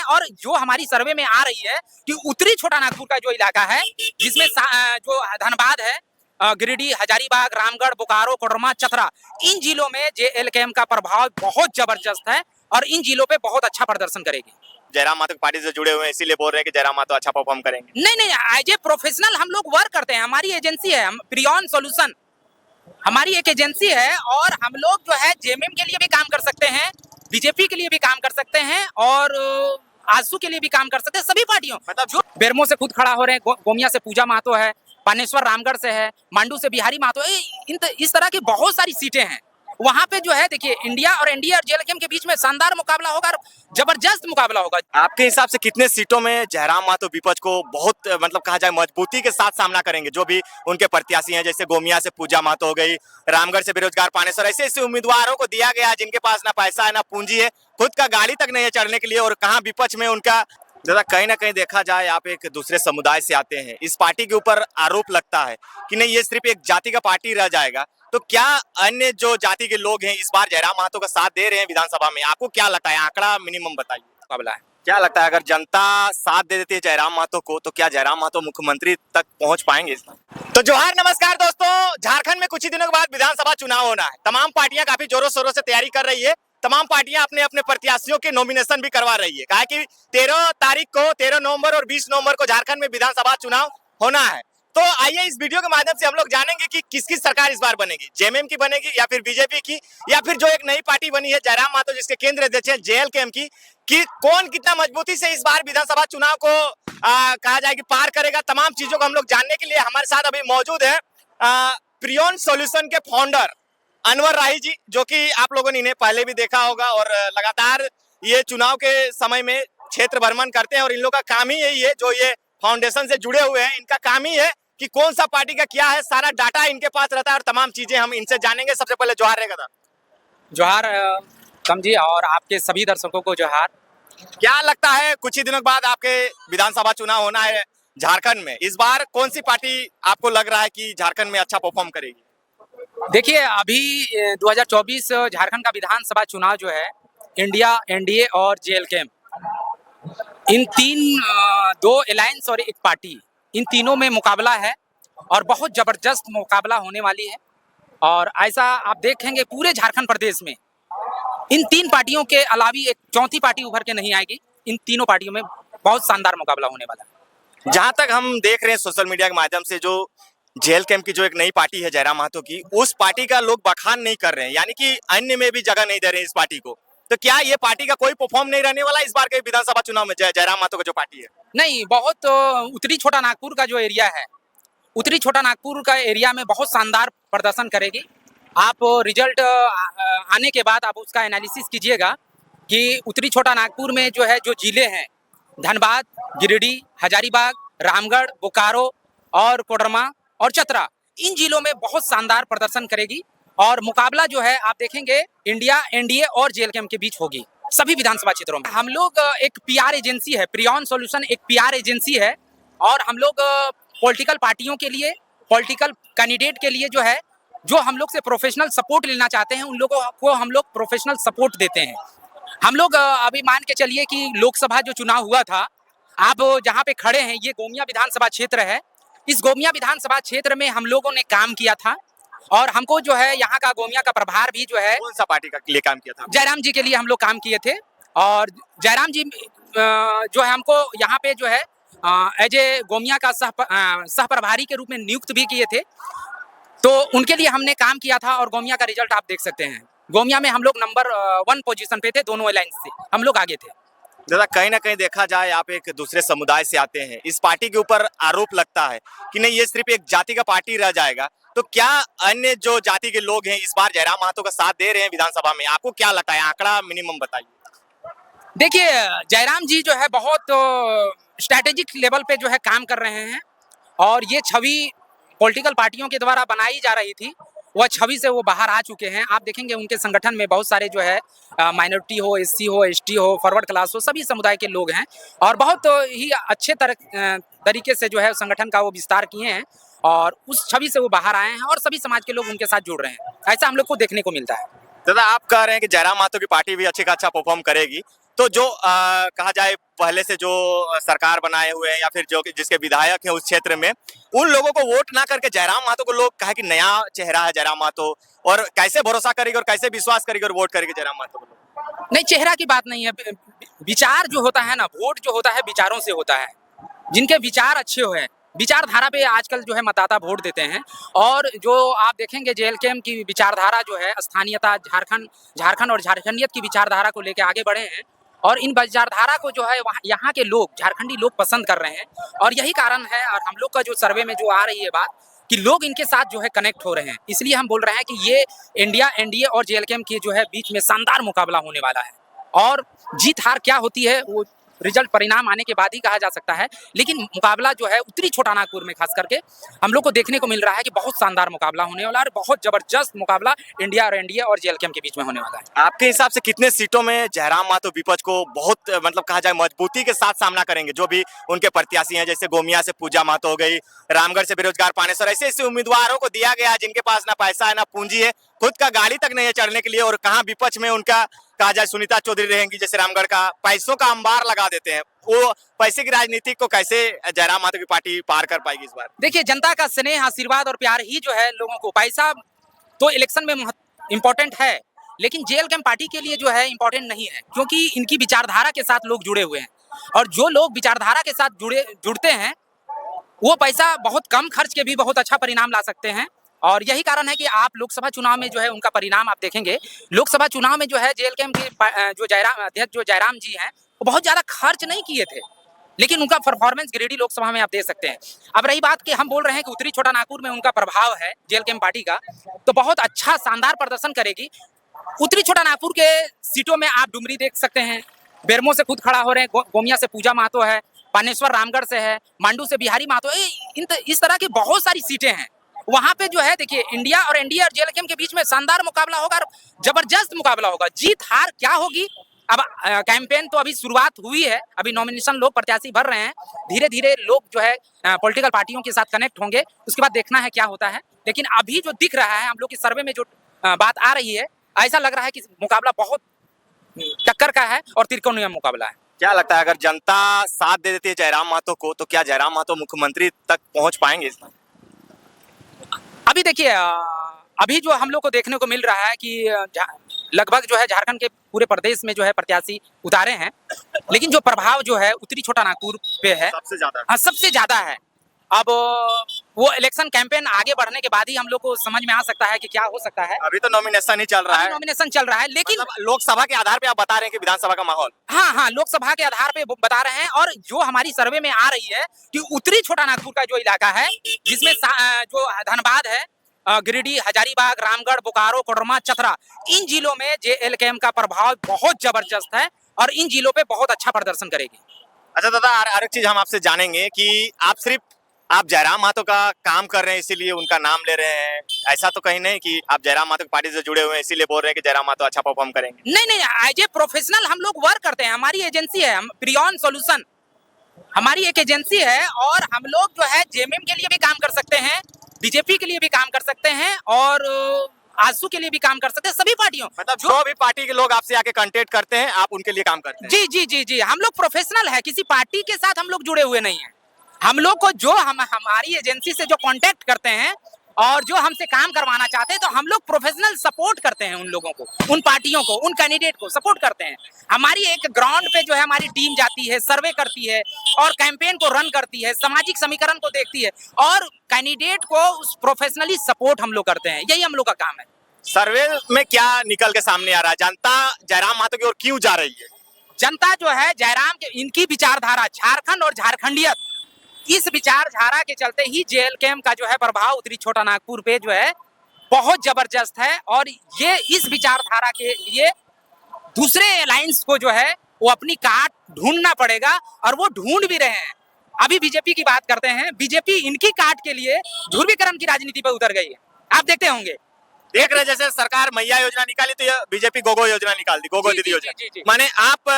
और जो हमारी सर्वे में आ रही है कि उत्तरी छोटा नागपुर का जो इलाका है, जिसमें जो धनबाद है, गिरिडीह, हजारीबाग, रामगढ़, बोकारो, कोडरमा, चतरा, इन जिलों में जेएलकेएम का प्रभाव बहुत जबरदस्त है और इन जिलों पे बहुत अच्छा प्रदर्शन करेगी। जयराम महतो की पार्टी से जुड़े हुए हैं, इसीलिए बोल रहे हैं कि जयराम महतो अच्छा परफॉर्म करेंगे। नहीं, एज ए प्रोफेशनल हम लोग वर्क करते हैं, हमारी एजेंसी है प्रियॉन सॉल्यूशन, हमारी एक एजेंसी है और हम लोग जो है जेएमएम के लिए भी काम कर सकते हैं, बीजेपी के लिए भी काम कर सकते हैं और आजसू के लिए भी काम कर सकते हैं, सभी पार्टियों मतलब जो बेरमो से खुद खड़ा हो रहे हैं, गोमिया से पूजा महतो है, पानेश्वर रामगढ़ से है, मांडू से बिहारी महतो है, इस तरह की बहुत सारी सीटें हैं। वहां पे जो है देखिए इंडिया और एनडीए और जेएलकेएम के बीच में शानदार मुकाबला होगा, जबरदस्त मुकाबला होगा। आपके हिसाब से कितने सीटों में जयराम महतो विपक्ष को बहुत मतलब कहा जाए मजबूती के साथ सामना करेंगे? जो भी उनके प्रत्याशी हैं, जैसे गोमिया से पूजा महतो हो गई, रामगढ़ से बेरोजगार पानेश्वर, ऐसे ऐसे उम्मीदवारों को दिया गया जिनके पास ना पैसा है ना पूंजी है, खुद का गाड़ी तक नहीं है चढ़ने के लिए, और कहाँ विपक्ष में उनका दादा कहीं ना कहीं देखा जाए आप एक दूसरे समुदाय से आते हैं, इस पार्टी के ऊपर आरोप लगता है कि नहीं ये सिर्फ एक जाति का पार्टी रह जाएगा, तो क्या अन्य जो जाति के लोग हैं इस बार जयराम महतो का साथ दे रहे हैं विधानसभा में? आपको क्या लगता है, आंकड़ा मिनिमम बताइए। मुकाबला है, क्या लगता है अगर जनता साथ दे देती है जयराम महतो को तो क्या जयराम महतो मुख्यमंत्री तक पहुंच पाएंगे इस बार? तो जोहार, नमस्कार दोस्तों। झारखंड में कुछ ही दिनों के बाद विधानसभा चुनाव होना है। तमाम पार्टियां काफी जोरों शोरों से तैयारी कर रही है, तमाम पार्टियां अपने अपने प्रत्याशियों के नॉमिनेशन भी करवा रही है। कहा कि 13 तारीख को, 13 नवंबर और 20 नवंबर को झारखंड में विधानसभा चुनाव होना है। तो आइए इस वीडियो के माध्यम से हम लोग जानेंगे कि किसकी सरकार इस बार बनेगी, जेएमएम की बनेगी या फिर बीजेपी की, या फिर जो एक नई पार्टी बनी है जयराम महतो जिसके केंद्रीय अध्यक्ष हैं जेएलकेएम की, कि कौन कितना मजबूती से इस बार विधानसभा चुनाव को कहा जाए कि पार करेगा। तमाम चीजों को हम लोग जानने के लिए हमारे साथ अभी मौजूद है प्रियॉन सॉल्यूशन के फाउंडर अनवर राही जी, जो कि आप लोगों ने इन्हें पहले भी देखा होगा और लगातार ये चुनाव के समय में क्षेत्र भ्रमण करते हैं और इन लोग का काम ही यही है, जो ये फाउंडेशन से जुड़े हुए हैं इनका काम ही है कि कौन सा पार्टी का क्या है, सारा डाटा इनके पास रहता है और तमाम चीजें हम इनसे जानेंगे। सबसे पहले जोहार रहेगा। जोहार कम जी, और आपके सभी दर्शकों को जोहार। क्या लगता है कुछ ही दिनों बाद आपके विधानसभा चुनाव होना है झारखंड में, इस बार कौन सी पार्टी आपको लग रहा है कि झारखंड में अच्छा परफॉर्म करेगी? देखिए अभी 2024 झारखंड का विधानसभा चुनाव जो है, इंडिया, एनडीए और जेएलकेएम, इन दो अलायंस और एक पार्टी, इन तीनों में मुकाबला है और बहुत जबरदस्त मुकाबला होने वाली है। और ऐसा आप देखेंगे पूरे झारखंड प्रदेश में इन तीन पार्टियों के अलावा एक चौथी पार्टी उभर के नहीं आएगी। इन तीनों पार्टियों में बहुत शानदार मुकाबला होने वाला है। जहां तक हम देख रहे हैं सोशल मीडिया के माध्यम से, जो जेएलकेएम की जो एक नई पार्टी है जयराम महतो की, उस पार्टी का लोग बखान नहीं कर रहे हैं, यानी कि अन्य में भी जगह नहीं दे रहे हैं इस पार्टी को। तो क्या ये पार्टी का कोई परफॉर्म नहीं रहने वाला इस बार के विधानसभा चुनाव में जयराम महतो का जो पार्टी है? नहीं, बहुत उत्तरी छोटा नागपुर का जो एरिया है, उत्तरी छोटा नागपुर का एरिया में बहुत शानदार प्रदर्शन करेगी। आप रिजल्ट आने के बाद आप उसका एनालिसिस कीजिएगा कि उत्तरी छोटा नागपुर में जो है, जो जिले हैं धनबाद, गिरिडीह, हजारीबाग, रामगढ़, बोकारो और कोडरमा और चतरा, इन जिलों में बहुत शानदार प्रदर्शन करेगी और मुकाबला जो है आप देखेंगे इंडिया, एनडीए और जेएलकेएम के बीच होगी सभी विधानसभा क्षेत्रों में। हम लोग एक पीआर एजेंसी है, प्रियॉन सॉल्यूशन एक पीआर एजेंसी है और हम लोग पॉलिटिकल पार्टियों के लिए, पॉलिटिकल कैंडिडेट के लिए जो है, जो हम लोग से प्रोफेशनल सपोर्ट लेना चाहते हैं, उन लोगों को हम लोग प्रोफेशनल सपोर्ट देते हैं। हम लोग अभी मान के चलिए कि लोकसभा जो चुनाव हुआ था, आप जहाँ पे खड़े हैं ये गोमिया विधानसभा क्षेत्र है। इस गोमिया विधानसभा क्षेत्र में हम लोगों ने काम किया था और हमको जो है यहाँ का गोमिया का प्रभार भी जो है, कौन सा पार्टी का लिए काम किया था? जयराम जी के लिए हम लोग काम किए थे और जयराम जी जो है हमको यहाँ पे जो है एज ए गोमिया का सह प्रभारी के रूप में नियुक्त भी किए थे। तो उनके लिए हमने काम किया था और गोमिया का रिजल्ट आप देख सकते हैं। गोमिया में हम लोग नंबर 1 पोजीशन पे थे, दोनों अलायंस से हम लोग आगे थे। दादा कहीं ना कहीं देखा जाए आप एक दूसरे समुदाय से आते हैं, इस पार्टी के ऊपर आरोप लगता है कि नहीं ये सिर्फ एक जाति का पार्टी रह जाएगा, तो क्या अन्य जो जाति के लोग हैं इस बार जयराम महतो का साथ दे रहे हैं विधानसभा में? आपको क्या लगता है, आंकड़ा मिनिमम बताइए। देखिए जयराम जी जो है बहुत स्ट्रैटेजिक लेवल पे जो है काम कर रहे हैं और ये छवि पॉलिटिकल पार्टियों के द्वारा बनाई जा रही थी, वह छवि से वो बाहर आ चुके हैं। आप देखेंगे उनके संगठन में बहुत सारे जो है माइनॉरिटी हो, एससी हो, एसटी हो, फॉरवर्ड क्लास हो, सभी समुदाय के लोग हैं और बहुत ही अच्छे तरीके से जो है संगठन का वो विस्तार किए हैं और उस छवि से वो बाहर आए हैं और सभी समाज के लोग उनके साथ जुड़ रहे हैं। ऐसा हम लोग को देखने को मिलता है। दादा आप कह रहे हैं कि जयराम महतो की पार्टी भी अच्छे का अच्छा परफॉर्म करेगी, तो जो कहा जाए पहले से जो सरकार बनाए हुए हैं या फिर जो जिसके विधायक हैं उस क्षेत्र में, उन लोगों को वोट ना करके जयराम महतो को लोग कहे कि नया चेहरा है जयराम महतो, और कैसे भरोसा करेगी और कैसे विश्वास करेगी और वोट करेगी जयराम महतो को? नहीं, चेहरा की बात नहीं है। विचार जो होता है ना, वोट जो होता है विचारों से होता है। जिनके विचार अच्छे हुए हैं, विचारधारा पे आजकल जो है मतदाता वोट देते हैं। और जो आप देखेंगे जेएलकेएम की विचारधारा जो है, स्थानीयता, झारखंड और झारखंडियत की विचारधारा को लेकर आगे बढ़े हैं। और इन विचारधारा को जो है यहाँ के लोग, झारखंडी लोग पसंद कर रहे हैं। और यही कारण है, और हम लोग का जो सर्वे में जो आ रही है बात, कि लोग इनके साथ जो है कनेक्ट हो रहे हैं। इसलिए हम बोल रहे हैं कि ये इंडिया, एनडीए और जेएलकेएम के जो है बीच में शानदार मुकाबला होने वाला है। और जीत हार क्या होती है वो रिजल्ट, परिणाम आने के बाद ही कहा जा सकता है। लेकिन मुकाबला जो है उत्तरी छोटा नागपुर में खास करके हम लोग को देखने को मिल रहा है कि बहुत शानदार मुकाबला होने वाला है, और बहुत जबरदस्त मुकाबला इंडिया और एनडीए और जेएलकेएम के बीच में होने वाला है। आपके हिसाब से कितने सीटों में जयराम महतो विपक्ष को बहुत मतलब कहा जाए मजबूती के साथ सामना करेंगे, जो भी उनके प्रत्याशी हैं, जैसे गोमिया से पूजा महतो हो गई, रामगढ़ से बेरोजगार पानेसर, ऐसे ऐसे उम्मीदवारों को दिया गया जिनके पास ना पैसा है ना पूंजी है, खुद का गाड़ी तक नहीं है चढ़ने के लिए, और कहाँ विपक्ष में उनका कहा जाए सुनीता चौधरी रहेंगी, जैसे रामगढ़ का पैसों का अंबार लगा देते हैं। वो पैसे की राजनीति को कैसे जयराम महतो की पार्टी पार कर पाएगी इस बार? देखिए, जनता का स्नेह, आशीर्वाद और प्यार ही जो है लोगों को, पैसा तो इलेक्शन में इम्पोर्टेंट है, लेकिन जेएलकेएम पार्टी के लिए जो है इम्पोर्टेंट नहीं है, क्योंकि इनकी विचारधारा के साथ लोग जुड़े हुए हैं। और जो लोग विचारधारा के साथ जुड़ते हैं, वो पैसा बहुत कम खर्च के भी बहुत अच्छा परिणाम ला सकते हैं। और यही कारण है कि आप लोकसभा चुनाव में जो है उनका परिणाम आप देखेंगे। लोकसभा चुनाव में जो है जेएलकेएम के जो अध्यक्ष जो जयराम जी हैं, वो बहुत ज्यादा खर्च नहीं किए थे, लेकिन उनका परफॉर्मेंस गिरिडीह लोकसभा में आप देख सकते हैं। अब रही बात कि हम बोल रहे हैं कि उत्तरी छोटा नागपुर में उनका प्रभाव है जेएलकेएम पार्टी का, तो बहुत अच्छा शानदार प्रदर्शन करेगी। उत्तरी छोटा नागपुर के सीटों में आप डुमरी देख सकते हैं, बेरमो से खुद खड़ा हो रहे हैं, गोमिया से पूजा महतो है, पानेश्वर रामगढ़ से है, मांडू से बिहारी महतो, इस तरह की बहुत सारी सीटें हैं। वहां पे जो है देखिए, इंडिया और एनडीए और जेएलकेएम के बीच में शानदार मुकाबला होगा, और जबरदस्त मुकाबला होगा। जीत हार क्या होगी, अब कैंपेन तो अभी शुरुआत हुई है, अभी नॉमिनेशन लोग प्रत्याशी भर रहे हैं। धीरे धीरे लोग जो है पॉलिटिकल पार्टियों के साथ कनेक्ट होंगे, उसके बाद देखना है क्या होता है। लेकिन अभी जो दिख रहा है, हम लोग के सर्वे में जो बात आ रही है, ऐसा लग रहा है कि मुकाबला बहुत टक्कर का है और त्रिकोणीय मुकाबला है। क्या लगता है, अगर जनता साथ दे देती है जयराम महतो को, तो क्या जयराम महतो मुख्यमंत्री तक पहुंच पाएंगे इस बार? अभी देखिए, अभी जो हम लोग को देखने को मिल रहा है कि लगभग जो है झारखंड के पूरे प्रदेश में जो है प्रत्याशी उतारे हैं, लेकिन जो प्रभाव जो है उत्तरी छोटा नागपुर पे है, सबसे ज्यादा। हाँ, सबसे ज्यादा है। अब वो इलेक्शन कैंपेन आगे बढ़ने के बाद ही हम लोग को समझ में आ सकता है कि क्या हो सकता है। अभी तो नॉमिनेशन ही चल रहा है। नॉमिनेशन चल रहा है, लेकिन मतलब लोकसभा के आधार पे आप बता रहे हैं कि विधानसभा का माहौल। हाँ हाँ, लोकसभा के आधार पे बता रहे हैं। और जो हमारी सर्वे में आ रही है कि उत्तरी छोटा नागपुर का जो इलाका है, जिसमें जो धनबाद है, गिरिडीह, हजारीबाग, रामगढ़, बोकारो, कोडरमा, चतरा, इन जिलों में जेएलकेएम का प्रभाव बहुत जबरदस्त है और इन जिलों पे बहुत अच्छा प्रदर्शन करेगी। अच्छा दादा, और एक चीज हम आपसे जानेंगे कि आप जयराम महतो का काम कर रहे हैं इसीलिए उनका नाम ले रहे हैं, ऐसा तो कहीं नहीं कि आप जयराम महतो की पार्टी से जुड़े हुए हैं इसीलिए बोल रहे हैं कि जयराम महतो अच्छा परफॉर्म करेंगे? नहीं नहीं, एज ए प्रोफेशनल हम लोग वर्क करते हैं। हमारी एजेंसी है प्रियॉन सॉल्यूशन, हमारी एक एजेंसी है, और हम लोग जो है जेएमएम के लिए भी काम कर सकते हैं, बीजेपी के लिए भी काम कर सकते हैं, और आजसू के लिए भी काम कर सकते हैं, सभी पार्टियों। मतलब जो भी पार्टी के लोग आपसे आके कांटेक्ट करते हैं, आप उनके लिए काम करते हैं? जी जी जी जी, हम लोग प्रोफेशनल है, किसी पार्टी के साथ हम लोग जुड़े हुए नहीं है। हम लोग को जो हमारी एजेंसी से जो कांटेक्ट करते हैं और जो हमसे काम करवाना चाहते हैं, तो हम लोग प्रोफेशनल सपोर्ट करते हैं उन लोगों को, उन पार्टियों को, उन कैंडिडेट को सपोर्ट करते हैं। हमारी एक ग्राउंड पे जो है हमारी टीम जाती है, सर्वे करती है और कैंपेन को रन करती है, सामाजिक समीकरण को देखती है, और कैंडिडेट को उस प्रोफेशनली सपोर्ट हम लोग करते हैं। यही हम लोग का काम है। सर्वे में क्या निकल के सामने आ रहा है, जनता जयराम महतो की ओर क्यों जा रही है? जनता जो है जयराम के, इनकी विचारधारा, झारखंड और झारखंडियत, इस विचारधारा के चलते ही जेएलकेएम का जो है प्रभाव उत्तरी छोटा नागपुर पे जो है बहुत जबरदस्त है। और ये इस विचारधारा के लिए दूसरे अलायंस को जो है वो अपनी काट ढूंढना पड़ेगा, और वो ढूंढ भी रहे हैं। अभी बीजेपी की बात करते हैं, बीजेपी इनकी काट के लिए ध्रुवीकरण की राजनीति पे उतर गई है, आप देखते होंगे। देख रहे जैसे सरकार मैया योजना निकाली तो बीजेपी गोगो योजना निकाल दी, गोगो दीदी योजना। माने आप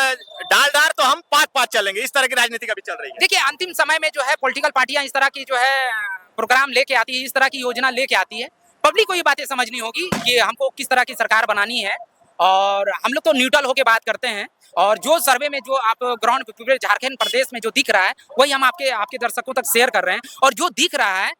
डालदार तो हम पाँच चलेंगे, इस तरह की राजनीति का भी चल रही है। देखिए, अंतिम समय में जो है पॉलिटिकल पार्टियां इस तरह की जो है प्रोग्राम लेके आती है, इस तरह की योजना लेके आती है। पब्लिक को ये बातें समझनी होगी कि हमको किस तरह की सरकार बनानी है, और हम लोग तो न्यूट्रल होकर बात करते हैं। और जो सर्वे में जो आप ग्राउंड पे पूरे झारखंड प्रदेश में जो दिख रहा है वही हम आपके दर्शकों तक शेयर कर रहे हैं। और जो दिख रहा है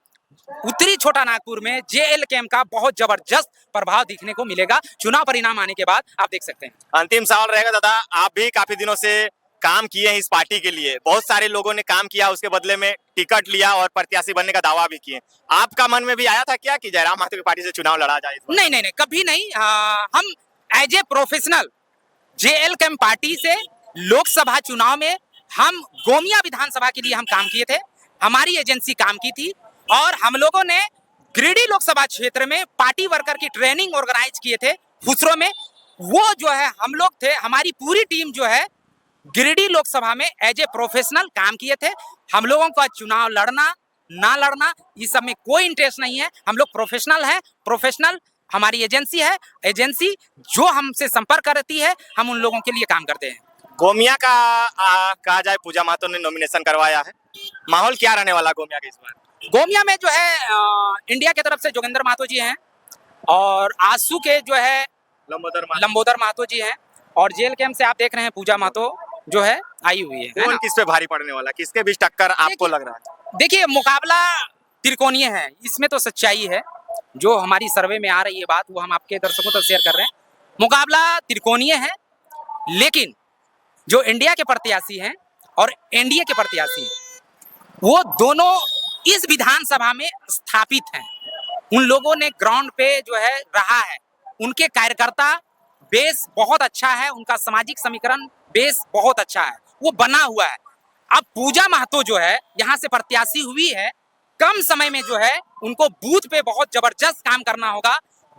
उत्तरी छोटा नागपुर में जेएल कैंप का बहुत जबरदस्त प्रभाव दिखने को मिलेगा चुनाव परिणाम आने के बाद, आप देख सकते हैं। अंतिम सवाल रहेगा दादा, आप भी काफी दिनों से काम किए हैं इस पार्टी के लिए, बहुत सारे लोगों ने काम किया, उसके बदले में टिकट लिया और प्रत्याशी बनने का दावा भी किए। आपका मन में भी आया था क्या कि जयराम महतो की पार्टी से चुनाव लड़ा जाए? नहीं नहीं नहीं, कभी नहीं। हम as a professional JL camp party से लोकसभा चुनाव में हम गोमिया विधानसभा के लिए हम काम किए थे, हमारी एजेंसी काम की थी और हम लोगों ने गिरिडीह लोकसभा क्षेत्र में पार्टी वर्कर की ट्रेनिंग ऑर्गेनाइज किए थे फुसरो में। वो जो है हम लोग थे, हमारी पूरी टीम जो है गिरिडीह लोकसभा में एज ए प्रोफेशनल काम किए थे। हम लोगों का चुनाव लड़ना ना लड़ना इस सब में कोई इंटरेस्ट नहीं है, हम लोग प्रोफेशनल हैं। प्रोफेशनल हमारी एजेंसी है, एजेंसी जो हमसे संपर्क करती है हम उन लोगों के लिए काम करते हैं। गोमिया का कहा जाए पूजा महतो ने नॉमिनेशन करवाया है, माहौल क्या रहने वाला गोमिया का इस बार? गोमिया में जो है इंडिया की तरफ से जोगेंद्र महतो जी हैं और आसू के जो है लंबोदर महतो जी हैं और जेल कैंप से आप देख रहे हैं पूजा महतो जो है आई हुई है कौन ना? किस पे भारी पड़ने वाला, किसके बीच टक्कर आपको लग रहा है? देखिए मुकाबला त्रिकोणीय है, इसमें तो सच्चाई है, जो हमारी सर्वे में आ रही है बात वो हम आपके दर्शकों तक शेयर कर रहे हैं। मुकाबला त्रिकोणीय है, लेकिन जो इंडिया के प्रत्याशी हैं और एनडीए के प्रत्याशी हैं वो दोनों इस विधानसभा में स्थापित हैं। उन लोगों ने ग्राउंड पे जो है रहा है, उनके कार्यकर्ता बेस बहुत अच्छा है, उनका सामाजिक समीकरण बेस बहुत अच्छा है, वो बना हुआ है। अब पूजा महतो जो है यहाँ से प्रत्याशी हुई है, कम समय में जो है उनको बूथ पे बहुत जबरदस्त काम करना होगा।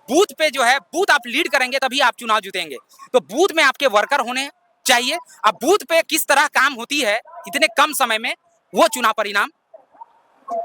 बूथ पे जो है बूथ आप लीड करेंगे तभी आप चुनाव जीतेंगे, तो बूथ में आपके वर्कर होने चाहिए। अब बूथ पे किस तरह काम होती है इतने कम समय में, वो चुनाव परिणाम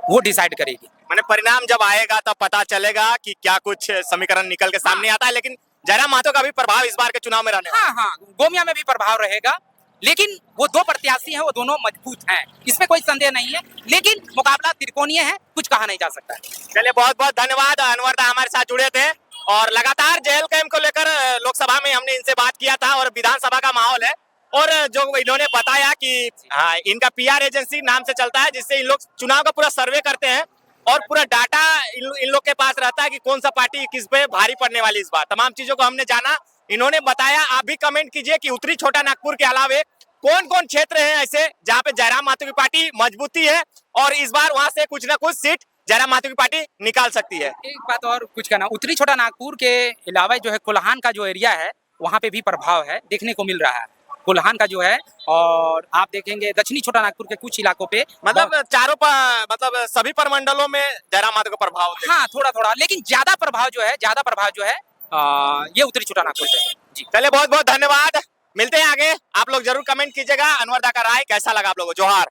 वो डिसाइड करेगी। मैंने परिणाम जब आएगा तब पता चलेगा कि क्या कुछ समीकरण निकल के सामने आता है, लेकिन जयराम महतो का भी प्रभाव इस बार के चुनाव में रहने वाला है। हाँ, गोमिया में भी प्रभाव रहेगा, लेकिन वो दो प्रत्याशी हैं, वो दोनों मजबूत हैं, इसमें कोई संदेह नहीं है, लेकिन मुकाबला त्रिकोणीय है, कुछ कहा नहीं जा सकता है। चलिए बहुत बहुत धन्यवाद, अनवर दा हमारे साथ जुड़े थे और लगातार जेल कैंप को लेकर लोकसभा में हमने इनसे बात किया था और विधानसभा का माहौल है। और जो इन्होंने बताया कि हाँ, इनका पीआर एजेंसी नाम से चलता है, जिससे इन लोग चुनाव का पूरा सर्वे करते हैं और पूरा डाटा इन लोग के पास रहता है कि कौन सा पार्टी किस पे भारी पड़ने वाली इस बार। तमाम चीजों को हमने जाना, इन्होंने बताया। आप भी कमेंट कीजिए कि उत्तरी छोटा नागपुर के अलावे कौन कौन क्षेत्र हैं ऐसे जहां पे जयराम महतो की पार्टी मजबूती है और इस बार वहां से कुछ ना कुछ सीट जयराम महतो की पार्टी निकाल सकती है। एक बात और कुछ कहना, उत्तरी छोटा नागपुर के अलावा जो है कोल्हान का जो एरिया है वहाँ पे भी प्रभाव है देखने को मिल रहा है, कोल्हान का जो है। और आप देखेंगे दक्षिणी छोटा नागपुर के कुछ इलाकों पे मतलब मतलब सभी प्रमंडलों में जयराम महतो का प्रभाव है। हाँ थोड़ा थोड़ा, लेकिन ज्यादा प्रभाव जो है ये उत्तरी छोटा नागपुर से है। जी चलिए बहुत बहुत धन्यवाद, मिलते हैं आगे। आप लोग जरूर कमेंट कीजिएगा अनवर दा का राय कैसा लगा आप लोगों को। जोहार।